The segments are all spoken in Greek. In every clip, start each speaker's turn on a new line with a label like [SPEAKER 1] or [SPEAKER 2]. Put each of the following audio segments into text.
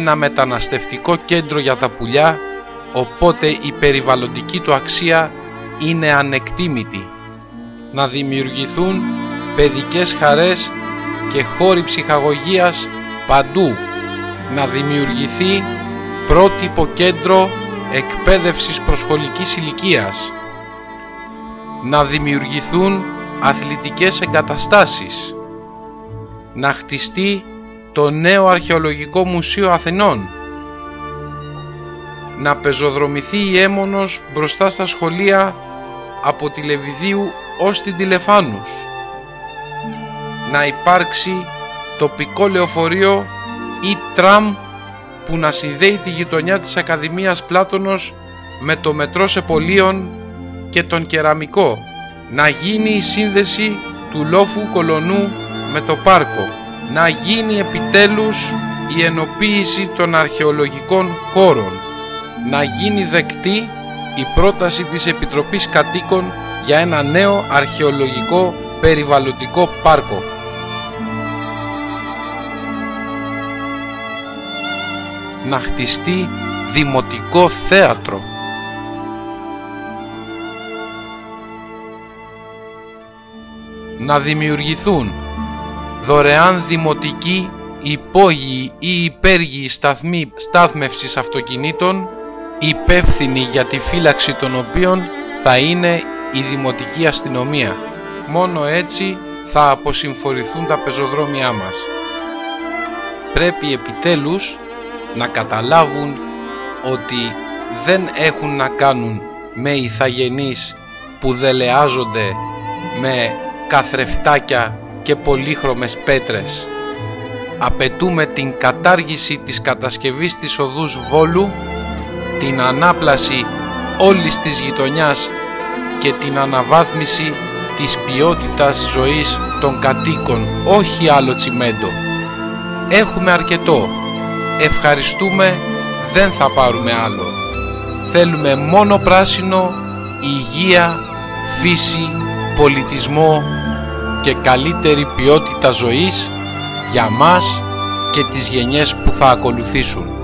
[SPEAKER 1] ένα μεταναστευτικό κέντρο για τα πουλιά, οπότε η περιβαλλοντική του αξία είναι ανεκτήμητη. Να δημιουργηθούν παιδικές χαρές και χώροι ψυχαγωγίας παντού. Να δημιουργηθεί πρότυπο κέντρο εκπαίδευσης προσχολικής ηλικίας. Να δημιουργηθούν αθλητικές εγκαταστάσεις. Να χτιστεί το νέο Αρχαιολογικό Μουσείο Αθηνών. Να πεζοδρομηθεί η Αίμονος μπροστά στα σχολεία από τη Λεβιδίου ως την Τηλεφάνους. Να υπάρξει τοπικό λεωφορείο ή τραμ που να συνδέει τη γειτονιά της Ακαδημίας Πλάτωνος με το μετρό Σεπολίων και τον Κεραμικό. Να γίνει η σύνδεση του λόφου Κολονού με το πάρκο. Να γίνει επιτέλους η ενοποίηση των αρχαιολογικών χώρων. Να γίνει δεκτή η πρόταση της Επιτροπής Κατοίκων για ένα νέο αρχαιολογικό περιβαλλοντικό πάρκο. Να χτιστεί δημοτικό θέατρο. Να δημιουργηθούν δωρεάν δημοτικοί, υπόγειοι ή υπέργειοι σταθμοί στάθμευσης αυτοκινήτων, υπεύθυνοι για τη φύλαξη των οποίων θα είναι η δημοτική αστυνομία. Μόνο έτσι θα αποσυμφορηθούν τα πεζοδρόμια μας. Πρέπει επιτέλους να καταλάβουν ότι δεν έχουν να κάνουν με ηθαγενείς που δελεάζονται με καθρεφτάκια και πολύχρωμες πέτρες. Απαιτούμε την κατάργηση της κατασκευής της οδούς Βόλου, την ανάπλαση όλης της γειτονιάς και την αναβάθμιση της ποιότητας ζωής των κατοίκων, όχι άλλο τσιμέντο. Έχουμε αρκετό. Ευχαριστούμε, δεν θα πάρουμε άλλο. Θέλουμε μόνο πράσινο, υγεία, φύση, πολιτισμό και καλύτερη ποιότητα ζωής για μας και τις γενιές που θα ακολουθήσουν.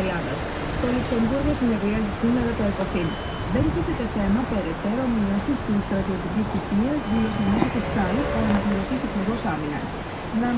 [SPEAKER 2] Ελλάδας. Στο Λουξεμβούργο συνεδριάζει σήμερα το ΕΚΟΦΗΝ. Δεν τίθεται θέμα περαιτέρω μείωσης της στρατιωτικής θητείας, δήλωσε μέσω του Sky ο αναπληρωτής Υπουργός Άμυνας. Να